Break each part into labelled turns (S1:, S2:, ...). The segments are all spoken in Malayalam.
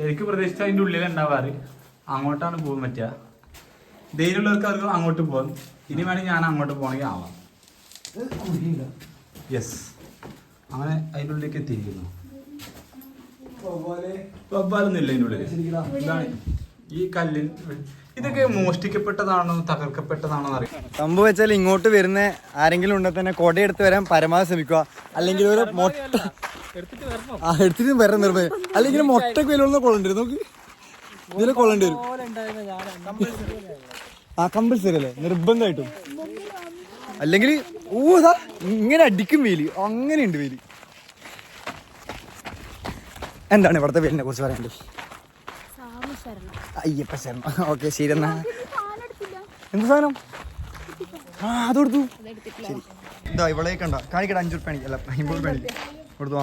S1: ശരിക്കും പ്രതീക്ഷിച്ച അതിൻ്റെ ഉള്ളിൽ ഉണ്ടാവാറ്. അങ്ങോട്ടാണ് പോകാൻ പറ്റുക. ധൈര്യമുള്ളവർക്ക് അവർക്ക് അങ്ങോട്ട് പോകാം. ഇനി വേണമെങ്കിൽ ഞാൻ അങ്ങോട്ട് പോകണമെങ്കിൽ ആവാം. യെസ്, അങ്ങനെ അതിൻ്റെ ഉള്ളിലേക്ക് എത്തിയിരിക്കുന്നു. വവ്വാലൊന്നുമില്ല അതിൻ്റെ ഉള്ളിൽ. ഇതാണ് ഈ കല്ലിൽ. ഇതൊക്കെ മോഷ്ടിക്കപ്പെട്ടതാണോ തകർക്കപ്പെട്ടതാണോ അറിയാം.
S2: സംഭവം വെച്ചാൽ ഇങ്ങോട്ട് വരുന്ന ആരെങ്കിലും ഉണ്ടെങ്കിൽ തന്നെ കൊടയെടുത്ത് വരാൻ പരമാവധി ശ്രമിക്കുക. അല്ലെങ്കിൽ ഒരു മൊട്ട എടുത്തിട്ട് വരാൻ നിർബന്ധം. അല്ലെങ്കിൽ മൊട്ടക്ക് വില കൊള്ളേണ്ടി വരും. നോക്ക്, ഇതിലെ കൊള്ളേണ്ടി വരും. കമ്പൽസറി അല്ലേ, നിർബന്ധമായിട്ടും. അല്ലെങ്കിൽ ഊതാ ഇങ്ങനെ അടിക്കും വെയില്. അങ്ങനെയുണ്ട് വെയില്. എന്താണ് ഇവിടുത്തെ വെയിലിനെ കുറിച്ച് പറയേണ്ടത്? അയ്യപ്പ ശരണം. ഓക്കെ, ശരി. എന്നാ എന്ത് സാധനം? അത് കൊടുത്തു. ശരി, ഇതാ ഇവിടെ കണ്ട കാണിക്കട്ടെ. 5 റുപ്യ അല്ല 50 റുപ്യ കൊടുത്തു.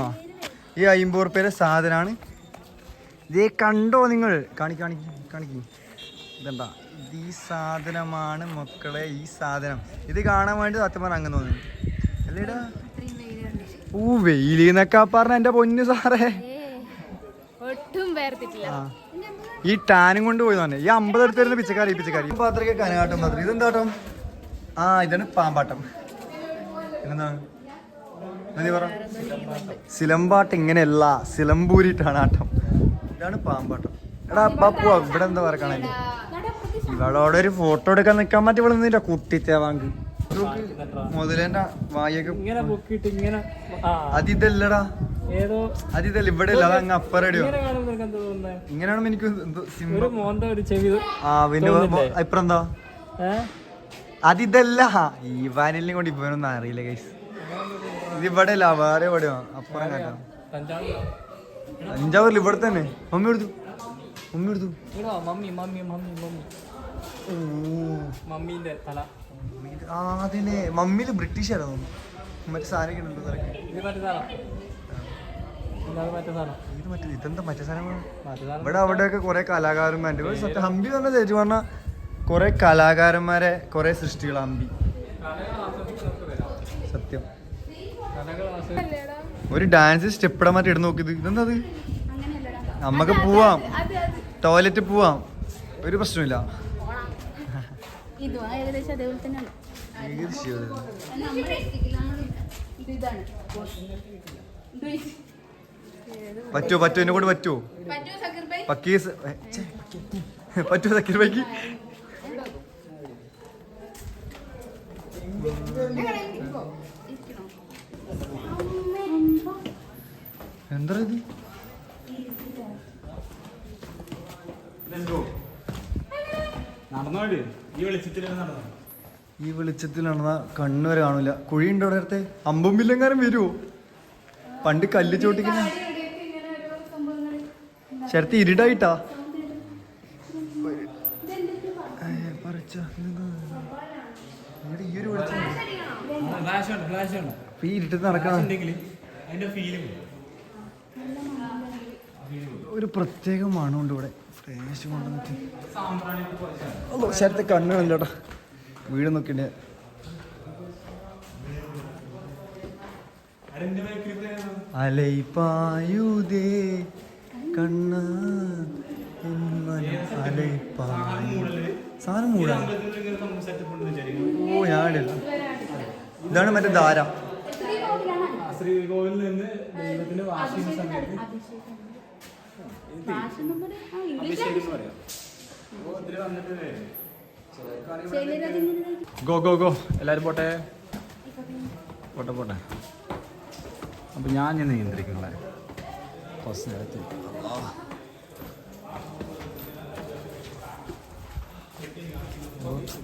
S2: ഈ 50 റുപ്യയുടെ സാധനമാണ്. ഇതേ കണ്ടോ നിങ്ങൾ? കാണിക്കും. ഇതെന്താ, ഇത് ഈ സാധനമാണ് മക്കളെ. ഈ സാധനം ഇത് കാണാൻ വേണ്ടി സത്യം പറഞ്ഞാൽ അങ്ങനെ തോന്നുന്നു അല്ലേടാ. വെയിലെന്നൊക്കെ പറഞ്ഞ എന്റെ പൊന്നു സാറേ. ഈ ടാനും കൊണ്ട് പോയി തന്നെ. ഈ 50 എടുത്ത് വരുന്ന പിച്ചക്കാരി പാത്രക്ക് കനകാട്ടം പാത്രം. ഇതെന്താട്ടം? ഇതാണ് പാമ്പാട്ടം. എന്താണ് പറ? സിലമ്പാട്ടം. ഇങ്ങനെയല്ല, സിലമ്പൂരിട്ടാണ് ആട്ടം. ഇതാണ് പാമ്പാട്ടം. എടാ അപ്പാ ഇവിടെ എന്താ പറയണേ? ഇവളോടെ ഒരു ഫോട്ടോ എടുക്കാൻ നിക്കാൻ പറ്റി. ഇവിടെ നിന്നില്ല കുട്ടിത്തേവാങ്ക് മുതലേന്റെ വായൊക്കെ. അതിതല്ലടാ, അതിതല്ല. ഇവിടെ അല്ല, അതങ്ങ് അപ്പറടിയോ. ഇങ്ങനെയാണെന്ന് എനിക്ക് ഇപ്പറ എന്താ അതിതല്ല. ഇവാനിലിനെ കൊണ്ട് ഇവനൊന്നും അറിയില്ല ഗൈസ്. ഇതിവിടെ അല്ല, വേറെ എവിടെയോ അപ്പുറം കേട്ടോ. തഞ്ചാവൂരിൽ ഇവിടെ തന്നെ. മമ്മി എടുത്തു. അതിനെ മമ്മിയില് ബ്രിട്ടീഷായിരുന്നു. മറ്റേ സാധനം ഇതെന്താ മറ്റേ സാധനങ്ങൾ? ഇവിടെ അവിടെയൊക്കെ കുറെ കലാകാരന്മാരുണ്ട്. സത്യം ഹംപി തന്നെ ചേച്ചി പറഞ്ഞ കുറെ കലാകാരന്മാരെ കുറെ സൃഷ്ടികൾ ഹംപി. സത്യം ഒരു ഡാൻസ് സ്റ്റെപ്പ് ഇടാൻ മാറ്റി ഇടുന്ന നോക്കിയത്. ഇതെന്താ അത്? നമ്മക്ക് പോവാം, ടോയ്ലറ്റ് പോവാം, ഒരു പ്രശ്നമില്ല. പറ്റുമോ എന്നെ കൊണ്ട് പറ്റുമോ? പറ്റുമോ സക്കീർ ബൈക്ക്? എന്താ ഇത്? ഈ വെളിച്ചത്തിൽ നടന്ന കണ്ണുവരെ കാണൂല. കുഴിയുണ്ടോ അവിടെ അടുത്ത്? അമ്പുമ്പില്ലെങ്ങാനും വരുമോ? പണ്ട് കല്ല് ചോട്ടിക്കുന്ന ശരത്ത് ഇരുടായിട്ടാ ഈ ഒരു വെളിച്ചം. ഈ ഇരുട്ടത്ത് നടക്കണം. ഒരു പ്രത്യേക മണമുണ്ട് ഇവിടെ. ഫ്രഷ് കൊണ്ടുവന്നിട്ട് ശരത്തെ കണ്ണുകളില്ലോട്ടാ. വീട് നോക്കിണ്ട്. അലൈപായുദേ കണ്ണ സാധനം മൂടാ. ഓ ഞാനില്ല. ഇതാണ് മറ്റേ ധാര. ശ്രീകോവിലിൽ നിന്ന് ദൈവത്തിന് വാശിക്കുന്ന സമയത്ത് ഗോ എല്ലാരും പോട്ടെ. അപ്പൊ ഞാൻ നിയന്ത്രിക്കണേ കുറച്ച് നേരത്തെ.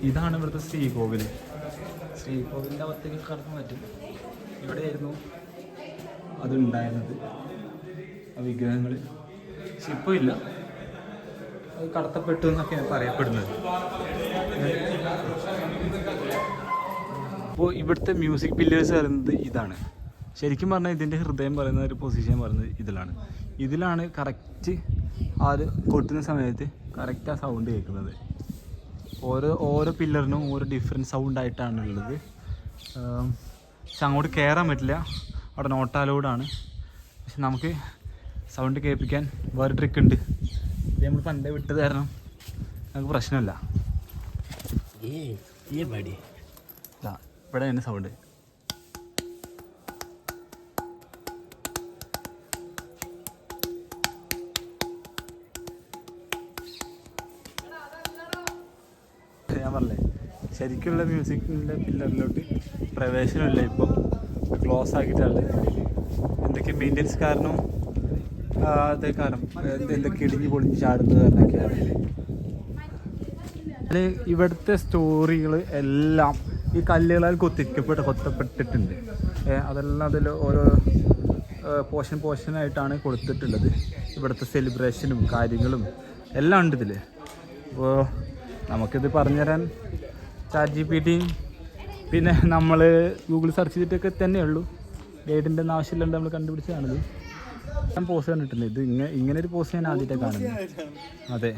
S2: ഇതാണ് ഇവിടുത്തെ ശ്രീകോവിൽ. ശ്രീകോവിലിൻ്റെ അകത്തേക്ക് കടന്നു പറ്റും. ഇവിടെയായിരുന്നു അതുണ്ടായിരുന്നത്, ആ വിഗ്രഹങ്ങൾ. പക്ഷെ ഇപ്പോൾ ഇല്ല, അത് കടത്തപ്പെട്ടു എന്നൊക്കെയാണ് പറയപ്പെടുന്നത്. അപ്പോൾ ഇവിടുത്തെ മ്യൂസിക് പില്ലേഴ്സ് പറയുന്നത് ഇതാണ്. ശരിക്കും പറഞ്ഞാൽ ഇതിൻ്റെ ഹൃദയം പറയുന്ന ഒരു പൊസിഷൻ പറയുന്നത് ഇതിലാണ് കറക്റ്റ് ആ ഒരു കൊട്ടുന്ന സമയത്ത് കറക്റ്റ് ആ സൗണ്ട് കേൾക്കുന്നത്. ഓരോ പില്ലറിനും ഓരോ ഡിഫറെൻറ്റ് സൗണ്ടായിട്ടാണ് ഉള്ളത്. പക്ഷെ അങ്ങോട്ട് കയറാൻ പറ്റില്ല, അവിടെ നോട്ടാലോടാണ്. പക്ഷെ നമുക്ക് സൗണ്ട് കേൾപ്പിക്കാൻ വേറെ ട്രിക്ക് ഉണ്ട്.
S1: ഇത് നമ്മൾ പണ്ടേ വിട്ടത് കാരണം നമുക്ക് പ്രശ്നമില്ല. ഇവിടെ തന്നെ സൗണ്ട്. ഞാൻ പറഞ്ഞേ ശരിക്കുള്ള മ്യൂസിക്കിൻ്റെ പില്ലറിലോട്ട് പ്രവേശനമില്ല, ഇപ്പോൾ ക്ലോസ് ആക്കിയിട്ടാണ്. എന്തൊക്കെ മെയിൻ്റെനൻസ് കാരണം അതേ കാരണം എന്തൊക്കെ ഇടിഞ്ഞ് പൊളിഞ്ഞ് ചാടുന്നത് കാരണമൊക്കെയാണ്. ഇവിടുത്തെ സ്റ്റോറികൾ എല്ലാം ഈ കല്ലുകളാൽ കൊത്തപ്പെട്ടിട്ടുണ്ട്. അതെല്ലാം അതിൽ ഓരോ പോർഷനായിട്ടാണ് കൊടുത്തിട്ടുള്ളത്. ഇവിടുത്തെ സെലിബ്രേഷനും കാര്യങ്ങളും എല്ലാം ഉണ്ട് ഇതിൽ. അപ്പോൾ നമുക്കിത് പറഞ്ഞുതരാൻ ChatGPT പിന്നെ നമ്മൾ ഗൂഗിൾ സെർച്ച് ചെയ്തിട്ടൊക്കെ തന്നെയുള്ളൂ. ഗൈഡിൻ്റെ ഒന്നും ആവശ്യമില്ലാണ്ട് നമ്മൾ കണ്ടുപിടിച്ചതാണിത്. ഞാൻ പോസ്റ്റ് കണ്ടിട്ടുണ്ട്. ഇത് ഇങ്ങനെ ഒരു പോസ്റ്റ് ഞാൻ ആദ്യമായിട്ട് കാണുന്നത്. അതെ,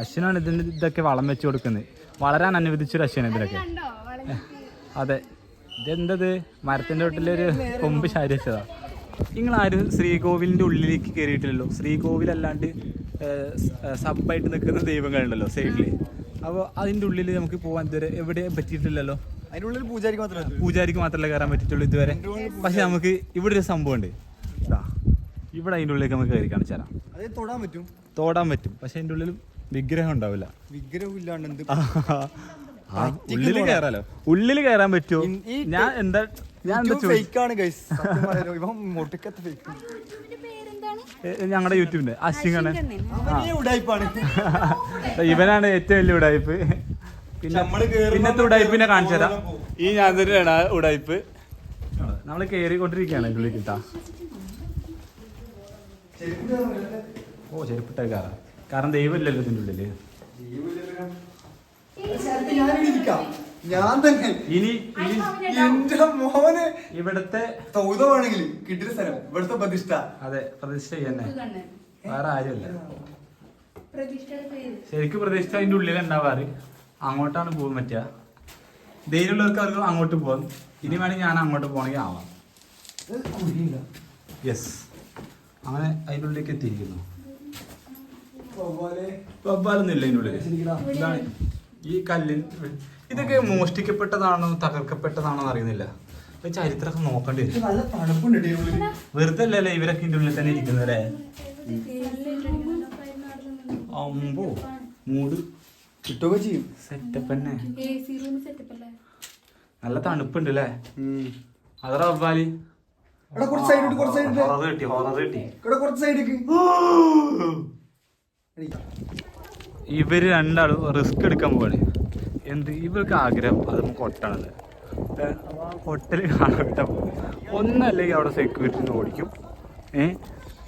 S1: അശ്വനാണ് ഇതൊക്കെ വളം വെച്ച് കൊടുക്കുന്നത്. വളരാൻ അനുവദിച്ചൊരു അശ്വന ഇതിലൊക്കെ. അതെ, ഇതെന്തത് മരത്തിൻ്റെ വീട്ടിലൊരു കൊമ്പ് ശാരി വെച്ചതാ. നിങ്ങളാരും ശ്രീകോവിലിൻ്റെ ഉള്ളിലേക്ക് കയറിയിട്ടില്ലല്ലോ. ശ്രീകോവിലല്ലാണ്ട് സബ്ബായിട്ട് നിൽക്കുന്ന ദൈവങ്ങളുണ്ടല്ലോ സൈഡിൽ. അപ്പോൾ അതിൻ്റെ ഉള്ളിൽ നമുക്ക് പോകാൻ ഇതുവരെ എവിടെ പറ്റിയിട്ടില്ലല്ലോ.
S2: അതിൻ്റെ ഉള്ളിൽ
S1: പൂജാരിക്ക് മാത്രമല്ല കയറാൻ പറ്റിയിട്ടുള്ളൂ ഇതുവരെ. പക്ഷെ നമുക്ക് ഇവിടെ ഒരു സംഭവം ഉണ്ട്. ഇവിടെ അതിൻ്റെ ഉള്ളിലേക്ക് നമുക്ക് കയറി കാണിച്ചു തരാം. തൊടാൻ പറ്റും പക്ഷെ അതിൻ്റെ ഉള്ളിൽ വിഗ്രഹം ഉണ്ടാവില്ല.
S2: വിഗ്രഹം ഇല്ലാണ്ട്
S1: ഉള്ളിൽ കയറാലോ. ഉള്ളിൽ കയറാൻ പറ്റുമോ? ഞാൻ എന്താ ഞങ്ങളുടെ യൂട്യൂബിന്റെ അശ്വിനാണ്. ഇവനാണ് ഏറ്റവും വലിയ ഉടായ്പ്. പിന്നത്തെ ഉടായ്പിനെ കാണിച്ചു തരാം. ഈ ഞാൻ തന്നെയാണ് ഉടായ്പ്. നമ്മള് കയറിക്കൊണ്ടിരിക്കുകയാണ് ഇതിന്റെ ഉള്ളിൽ കിട്ടാ. ഓ ചെരുപ്പിട്ടേ കയറാം, കാരണം ദൈവം ഇല്ലല്ലോ ഇതിന്റെ ഉള്ളില്.
S2: ഞാൻ തന്നെ
S1: ഇനി
S2: എന്റെ മോനെ
S1: ഇവിടത്തെ
S2: സൗദമാണെങ്കിൽ കിട്ടിയ സ്ഥലം ഇവിടുത്തെ പ്രതിഷ്ഠ. അതെ,
S1: പ്രതിഷ്ഠ തന്നെ, വേറെ ആരുമില്ല. ശരിക്കും പ്രതിഷ്ഠ അതിന്റെ ഉള്ളിൽ ഉണ്ടാവാറ്. അങ്ങോട്ടാണ് പോകാൻ പറ്റുക. ധൈര്യമുള്ളവർക്ക് അവർക്ക് അങ്ങോട്ട് പോകാം. ഇനി വേണമെങ്കിൽ ഞാൻ അങ്ങോട്ട് പോകണമെങ്കിൽ ആവാം. യെസ്, അങ്ങനെ അതിൻ്റെ ഉള്ളിലേക്ക് എത്തിയിരിക്കുന്നു. വവ്വാലൊന്നും ഇല്ല അതിൻ്റെ ഉള്ളിൽ. ഇതാണ് ഈ കല്ലിൻ. ഇതൊക്കെ മോഷ്ടിക്കപ്പെട്ടതാണോ തകർക്കപ്പെട്ടതാണോ അറിയുന്നില്ല. ചരിത്രമൊക്കെ നോക്കേണ്ടി വരും. വെറുതെ അല്ലല്ലേ ഇവരൊക്കെ ഇതിൻ്റെ ഉള്ളിൽ തന്നെ ഇരിക്കുന്നല്ലേ. അമ്പോ മൂട്
S2: കിട്ടുകയൊക്കെ ചെയ്യും.
S1: സെറ്റപ്പ് തന്നെ, നല്ല തണുപ്പുണ്ട് അല്ലേ. അതറ വവ്വാലി ഇവര് രണ്ടാളും റിസ്ക് എടുക്കാൻ പോവാണ്. എന്ത് ഇവർക്ക് ആഗ്രഹം അത് നമുക്ക് കൊട്ടാണത്. ഹോട്ടല് കാണാൻ ഒന്നല്ലെങ്കിൽ അവിടെ സെക്യൂരിറ്റി ഓടിക്കും.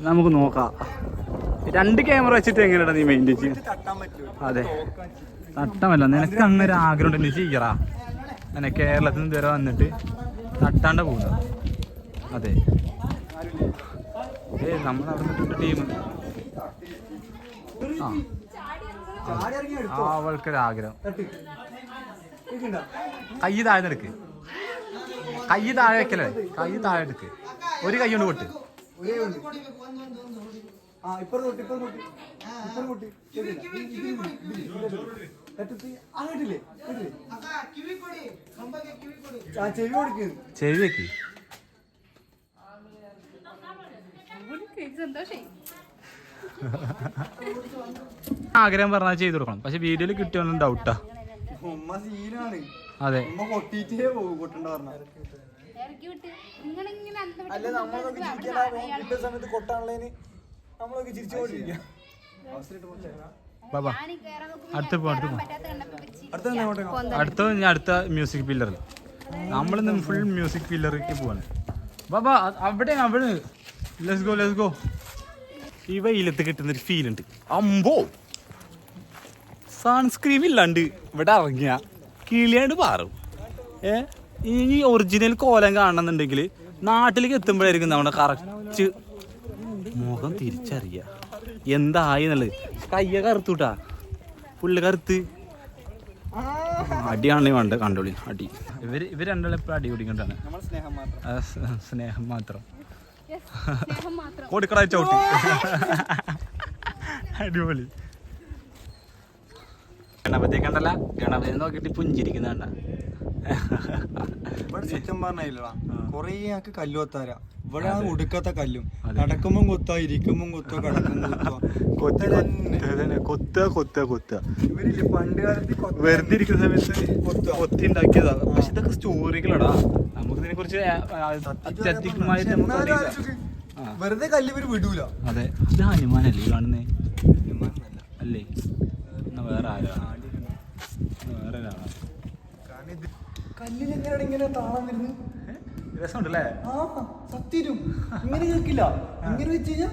S1: നമുക്ക് നോക്കാം. 2 ക്യാമറ വെച്ചിട്ട് എങ്ങനെയാ നീ മെയിൻറ്റെയിൻ ചെയ്യും? അതെ, തട്ടമല്ല. നിനക്ക് അങ്ങനെ ആഗ്രഹം ഉണ്ടെങ്കിൽ ചെയ്യറാ. അങ്ങനെ കേരളത്തിൽ നിന്ന് ഇതുവരെ വന്നിട്ട് തട്ടാണ്ട പോകുക. അതെ, നമ്മൾ അവിടെ നിന്നിട്ട് ടീം. അവൾക്കൊരാഗ്രഹം. കൈ താഴെ എടുക്ക്, കൈ താഴെ വെക്കല്ലേ, കൈ താഴെ എടുക്ക്. ഒരു കൈ കൊണ്ട് പൊട്ട്. ചെവി വെക്ക്. ആഗ്രഹം പറഞ്ഞാൽ ചെയ്തു കൊടുക്കണം. പക്ഷെ വീഡിയോയിൽ കിട്ടിയോന്നും ഡൗട്ടാ. അതെ, അടുത്ത മ്യൂസിക് പില്ലറിൽ നമ്മളിന്ന് ഫുൾ മ്യൂസിക് പില്ലറിലേക്ക് പോവാണ്. ബാബാ അവിടെ ലെറ്റ്സ് ഗോ. ഈ വെയിലത്ത് കിട്ടുന്നൊരു ഫീൽ ഉണ്ട്. അമ്പോ സൺസ്ക്രീൻ ഇല്ലാണ്ട് ഇവിടെ ഇറങ്ങിയ കിളിയാണ്ട് പാറും. ഈ ഒറിജിനൽ കോലം കാണണമെന്നുണ്ടെങ്കിൽ നാട്ടിലേക്ക് എത്തുമ്പോഴായിരിക്കും നമ്മുടെ കറക്റ്റ് മുഖം തിരിച്ചറിയുക എന്തായി എന്നുള്ളത്. കയ്യ കറുത്തുട്ടാ, പുള്ളി കറുത്ത്. അടിയാണല്ലേ വേണ്ട, കണ്ടോളി അടി. ഇവർ രണ്ടാളും എപ്പോഴും അടി കുടിക്കൊണ്ടാണ്. സ്നേഹം മാത്രം. കൊടുക്കടാ ചവിട്ടി. അടിപൊളി. ഗണപതിയെ കണ്ടല്ല, ഗണപതി നോക്കിയിട്ട് പുഞ്ചിരിക്കുന്ന കണ്ട.
S2: ഇവിടെ സത്യം പറഞ്ഞില്ലടാ, കൊറേ ആൾക്ക് കല്ലുകൊത്താര. ഇവിടെ ആ ഉടുക്കത്തെ കല്ലും, നടക്കുമ്പോ കൊത്തോ, ഇരിക്കുമ്പോ കൊത്തോ, കിടക്കുമ്പോ
S1: കൊത്തുക.
S2: ഇവരില്ലേ പണ്ട് കാലത്ത്
S1: വെറുതെ ഇരിക്കുന്ന സമയത്ത് കൊത്തി ഉണ്ടാക്കിയതാ. പക്ഷെ ഇതൊക്കെ സ്റ്റോറികളാടാ, നമുക്ക് ഇതിനെ കുറിച്ച് അത്യധികമായിട്ട് നമുക്ക് അറിയില്ല.
S2: വെറുതെ കല്ല് ഇവര് വിടൂല.
S1: അതെ, ഇത് ഹനുമാനല്ലേ ഈ കാണുന്നേ? അല്ലേ, വേറെ ആരാണ്? വേറെ ഒരാളാണ്.
S2: കല്ലിനെങ്ങനെയാണ് ഇങ്ങനെ താളം വരുന്നത്?
S1: രസമുണ്ടല്ലേ?
S2: ആ സത്യം ഇങ്ങനെ കേൾക്കില്ല. ഇങ്ങനെ വെച്ച് കഴിഞ്ഞാൽ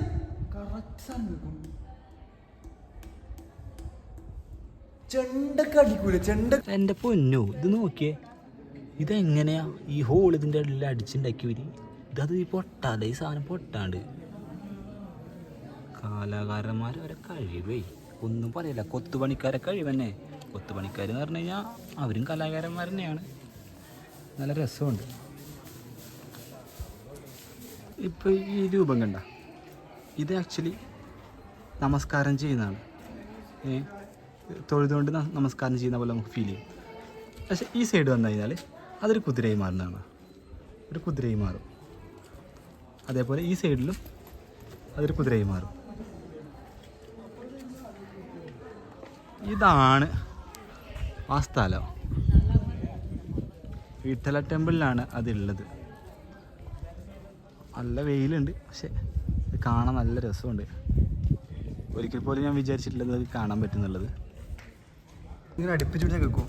S2: കറക്റ്റ് സാധനം കേൾക്കും. ചെണ്ടൊക്കെ അടിക്കൂല, ചെണ്ട.
S1: എന്റെ പൊന്നു, ഇത് നോക്കിയേ, ഇതെങ്ങനെയാ ഈ ഹോൾ ഇതിന്റെ ഇടയിൽ അടിച്ചുണ്ടാക്കി വരി? ഇതത് ഈ പൊട്ടാതെ, ഈ സാധനം പൊട്ടാണ്ട്. കലാകാരന്മാർ അവരെ കഴിവേ ഒന്നും പറയില്ല. കൊത്തുപണിക്കാരെ കഴിവ് തന്നെ. കൊത്തുപണിക്കാരെന്ന് പറഞ്ഞു കഴിഞ്ഞാൽ അവരും കലാകാരന്മാർ തന്നെയാണ്. നല്ല രസമുണ്ട്. ഇപ്പോൾ ഈ രൂപം കണ്ട, ഇത് ആക്ച്വലി നമസ്കാരം ചെയ്യുന്നതാണ്. തൊഴുതുകൊണ്ട് നമസ്കാരം ചെയ്യുന്ന പോലെ നമുക്ക് ഫീൽ ചെയ്യും. പക്ഷേ ഈ സൈഡ് വന്നു കഴിഞ്ഞാൽ അതൊരു കുതിരയായി മാറുന്നതാണ്. ഒരു കുതിരയായി മാറും. അതേപോലെ ഈ സൈഡിലും അതൊരു കുതിരയായി മാറും. ഇതാണ് ആ സ്ഥലം. വിട്ടല ടെമ്പിളിലാണ് അതുള്ളത്. നല്ല വെയിലുണ്ട്, പക്ഷെ ഇത് കാണാൻ നല്ല രസമുണ്ട്. ഒരിക്കൽ പോലും ഞാൻ വിചാരിച്ചിട്ടില്ല ഇത് കാണാൻ പറ്റുന്നുള്ളത്.
S2: ഇങ്ങനെ അടുപ്പിച്ചു പിടിച്ചാൽ കേൾക്കും.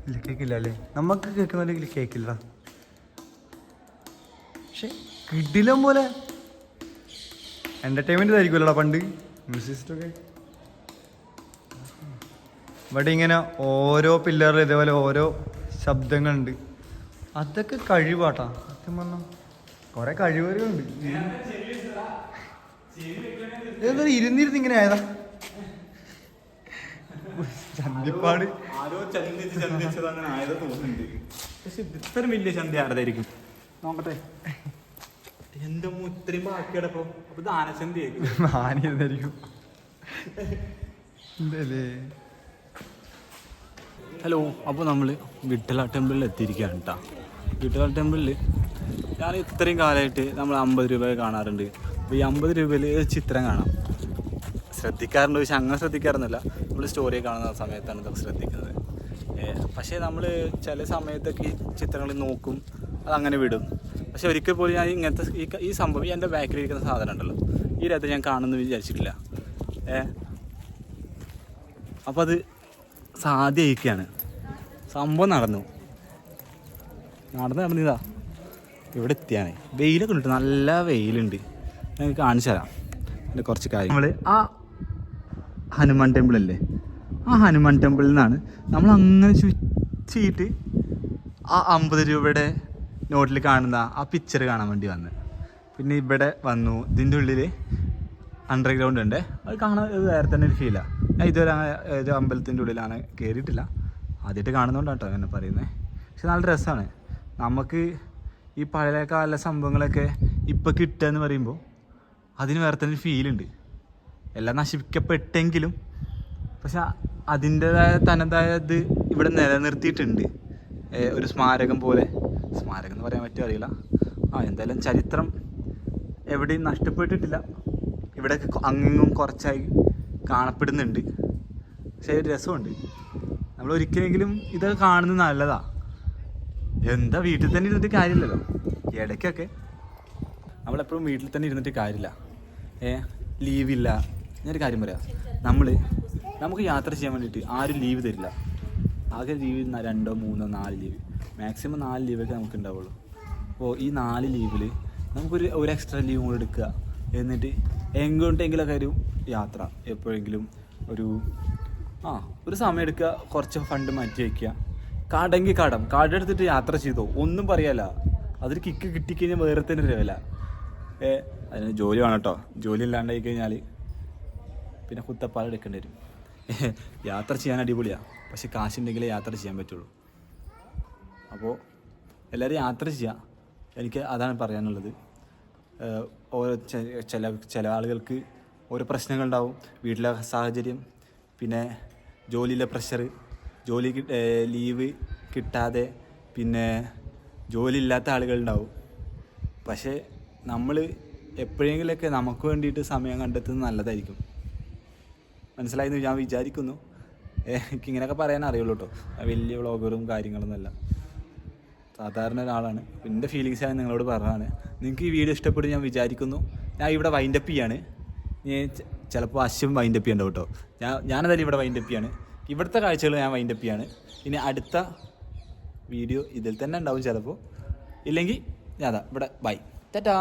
S2: ഇല്ല, കേൾക്കില്ല അല്ലേ? നമുക്ക് കേൾക്കുന്നില്ലെങ്കിൽ കേൾക്കില്ല. പക്ഷെ കിടിലം പോലെ എൻ്റർടൈൻമെൻറ്റ് ആയിരിക്കുമല്ലോടാ പണ്ട് മ്യൂസിസ്റ്റൊക്കെ. ഇവിടെ ഇങ്ങനെ ഓരോ പില്ലറിൽ ഇതേപോലെ ഓരോ ശബ്ദങ്ങളുണ്ട്. അതൊക്കെ കഴിവാട്ടാ. സത്യം പറഞ്ഞാൽ കുറെ കഴിവുകളുണ്ട്. ഇരുന്നിരുന്ന് ഇങ്ങനെ ആയതാ ചന്തിപ്പാട്.
S1: പക്ഷെ ഇത്രയും വലിയ ചന്തി ആരതായിരിക്കും നോക്കട്ടെ. എന്റെ ഇത്രയും ബാക്കിയടപ്പോ അപ്പൊ ഇത് ആനച്ചന്തി
S2: ആനയായിരിക്കും. എന്തല്ലേ?
S1: ഹലോ, അപ്പോൾ നമ്മൾ വിട്ടല ടെമ്പിളിൽ എത്തിയിരിക്കുകയാണ് കേട്ടോ. വിട്ടല ടെമ്പിളിൽ ഞാൻ ഇത്രയും കാലമായിട്ട് നമ്മൾ 50 രൂപ കാണാറുണ്ട്. അപ്പോൾ ഈ 50 രൂപയിൽ ചിത്രം കാണാം. ശ്രദ്ധിക്കാറുണ്ട്, പക്ഷെ അങ്ങനെ ശ്രദ്ധിക്കാറൊന്നുമില്ല. നമ്മൾ സ്റ്റോറി കാണുന്ന സമയത്താണ് ഇതൊക്കെ ശ്രദ്ധിക്കുന്നത്. പക്ഷേ നമ്മൾ ചില സമയത്തൊക്കെ ഈ ചിത്രങ്ങൾ നോക്കും, അതങ്ങനെ വിടും. പക്ഷെ ഒരിക്കൽ പോലും ഞാൻ ഇങ്ങനത്തെ ഈ സംഭവം എൻ്റെ ബാക്കിലിരിക്കുന്ന സാധനം ഉണ്ടല്ലോ, ഈ രാത്രി ഞാൻ കാണുമെന്ന് വിചാരിച്ചിട്ടില്ല. അപ്പോൾ അത് സാധ്യമായിരിക്കുകയാണ്. സംഭവം നടന്നിതാ ഇവിടെ എത്തിയാണ്. വെയിലൊക്കെ ഉണ്ട്, നല്ല വെയിലുണ്ട്. ഞാൻ കാണിച്ചു തരാം എൻ്റെ കുറച്ച് കാര്യം. നമ്മൾ ആ ഹനുമാൻ ടെമ്പിളല്ലേ, ആ ഹനുമാൻ ടെമ്പിളിൽ നിന്നാണ് നമ്മൾ അങ്ങനെ ചുറ്റിയിട്ട് ആ 50 രൂപയുടെ നോട്ടിൽ കാണുന്ന ആ പിക്ചർ കാണാൻ വേണ്ടി വന്ന്. പിന്നെ ഇവിടെ വന്നു. ഇതിൻ്റെ ഉള്ളിൽ അണ്ടർഗ്രൗണ്ട് ഉണ്ട്. അത് കാണാൻ വേറെ തന്നെ ഒരു ഫീലാണ്. ഞാൻ ഇതുവരെ ഒരു അമ്പലത്തിൻ്റെ ഉള്ളിലാണ് കയറിയിട്ടില്ല, ആദ്യമായിട്ട് കാണുന്നതുകൊണ്ടാണ് കേട്ടോ അങ്ങനെ പറയുന്നത്. പക്ഷെ നല്ല രസമാണ്. നമുക്ക് ഈ പഴയകാല സംഭവങ്ങളൊക്കെ ഇപ്പം കിട്ടുക എന്ന് പറയുമ്പോൾ അതിന് വേറെ തന്നെ ഒരു ഫീലുണ്ട്. എല്ലാം നശിപ്പിക്കപ്പെട്ടെങ്കിലും പക്ഷെ അതിൻ്റെതായ തനതായ ഇത് ഇവിടെ നിലനിർത്തിയിട്ടുണ്ട്. ഒരു സ്മാരകം പോലെ. സ്മാരകം എന്ന് പറയാൻ പറ്റുമോ അറിയില്ല. എന്തായാലും ചരിത്രം എവിടെയും നഷ്ടപ്പെട്ടിട്ടില്ല. ഇവിടെ അങ്ങും കുറച്ചായി കാണപ്പെടുന്നുണ്ട്. പക്ഷേ ഒരു രസമുണ്ട്. നമ്മൾ ഒരിക്കലെങ്കിലും ഇതൊക്കെ കാണുന്നത് നല്ലതാണ്. എന്താ വീട്ടിൽ തന്നെ ഇരുന്നിട്ട് കാര്യമില്ലല്ലോ. ഇടയ്ക്കൊക്കെ നമ്മളെപ്പോഴും വീട്ടിൽ തന്നെ ഇരുന്നിട്ട് കാര്യമില്ല. ലീവില്ല. ഞാനൊരു കാര്യം പറയാം, നമുക്ക് യാത്ര ചെയ്യാൻ വേണ്ടിയിട്ട് ആരും ലീവ് തരില്ല. ആകെ ലീവ് 2, 3, 4 ലീവ്, മാക്സിമം 4 ലീവൊക്കെ നമുക്ക് ഉണ്ടാവുള്ളൂ. അപ്പോൾ ഈ 4 ലീവിൽ നമുക്കൊരു എക്സ്ട്രാ ലീവ് കൂടെ എടുക്കുക. എന്നിട്ട് എങ്ങോട്ടെങ്കിലൊക്കെ ഒരു യാത്ര, എപ്പോഴെങ്കിലും ഒരു സമയം എടുക്കുക, കുറച്ച് ഫണ്ട് മാറ്റി വയ്ക്കുക. കടം എടുത്തിട്ട് യാത്ര ചെയ്തോ, ഒന്നും പറയാല്ല. അതൊരു കിക്ക് കിട്ടിക്കഴിഞ്ഞാൽ വേറെ തന്നെ ഒരു ലെവല. അതിന് ജോലി വേണം കേട്ടോ. ജോലി ഇല്ലാണ്ടായി കഴിഞ്ഞാൽ പിന്നെ കുത്തപ്പാൽ എടുക്കേണ്ടി വരും. യാത്ര ചെയ്യാൻ അടിപൊളിയാണ്, പക്ഷെ കാശുണ്ടെങ്കിലേ യാത്ര ചെയ്യാൻ പറ്റുള്ളൂ. അപ്പോൾ എല്ലാവരും യാത്ര ചെയ്യുക. എനിക്ക് അതാണ് പറയാനുള്ളത്. ഓരോ ചില ആളുകൾക്ക് ഓരോ പ്രശ്നങ്ങളുണ്ടാവും. വീട്ടിലെ സാഹചര്യം, പിന്നെ ജോലിയിലെ പ്രഷർ, ലീവ് കിട്ടാതെ പിന്നെ ജോലി ഇല്ലാത്ത ആളുകളുണ്ടാവും. പക്ഷേ നമ്മൾ എപ്പോഴെങ്കിലുമൊക്കെ നമുക്ക് വേണ്ടിയിട്ട് സമയം കണ്ടെത്തുന്നത് നല്ലതായിരിക്കും. മനസ്സിലായെന്ന് ഞാൻ വിചാരിക്കുന്നു. എനിക്കിങ്ങനെയൊക്കെ പറയാൻ അറിയുള്ളൂ കേട്ടോ. വലിയ വ്ളോഗറും കാര്യങ്ങളൊന്നുമല്ല, സാധാരണ ഒരാളാണ്. എൻ്റെ ഫീലിങ്സാണ് നിങ്ങളോട് പറഞ്ഞതാണ്. നിങ്ങൾക്ക് ഈ വീഡിയോ ഇഷ്ടപ്പെടും ഞാൻ വിചാരിക്കുന്നു. ഞാൻ ഇവിടെ വൈൻഡപ്പ് ചെയ്യാണ്. ചിലപ്പോൾ അശ്വം വൈൻഡപ്പ് ചെയ്യണ്ടാവും കേട്ടോ. ഞാനതല്ല ഇവിടെ വൈൻഡപ്പ് ചെയ്യാണ്. ഇവിടുത്തെ കാഴ്ചകൾ ഞാൻ വൈൻഡപ്പ് ചെയ്യാണ്. ഇനി അടുത്ത വീഡിയോ ഇതിൽ തന്നെ ഉണ്ടാവും ചിലപ്പോൾ. ഇല്ലെങ്കിൽ ഞാൻ ഇവിടെ ബൈ ടാറ്റാ.